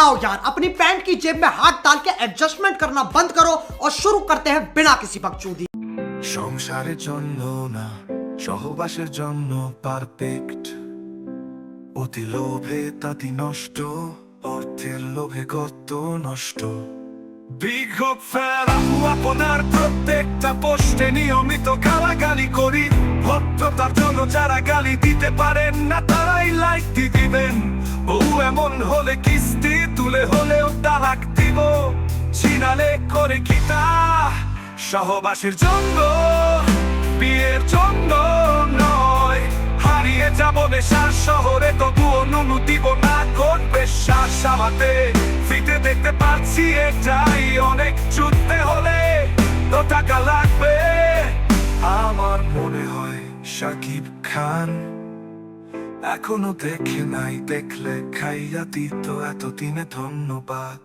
आओ यार, अपनी पैंट की जेब में हाथ डाल के एडजस्टमेंट करना बंद करो और शुरू करते हैं बिना किसी बकचोदी। সংসারের জন্য না, সহবাসের জন্য পারফেক্ট। অতি লোভে তাতি নষ্ট, অর্থের লোভে কত নষ্ট। বিক্ষোভ ফেরাবো আপনার প্রত্যেকটা পোস্টে নিয়মিত গালাগালি করি। ভদ্রতার জন্য যারা গালি দিতে পারেন না তারাই লাইক দিবেন। বহু এমন হলে কিস্তি তুলে হলেও তালাক দিব। চিনালে করে কি তা সহবাসের জন্য, বিয়ের জন্য নয়। হারিয়ে যাব নেশার শহরে, তবুও নুনু দিব না করবে শ্বাস আমাতে। ফিতে দেখতে পাচ্ছি এটাই অনেক, ছুটতে হলে তো টাকা লাগবে। আমার মনে হয় শাকিব খান এখনো দেখে নাই, দেখলে খাইয়া দিত এতদিনে ধন্যবাদ।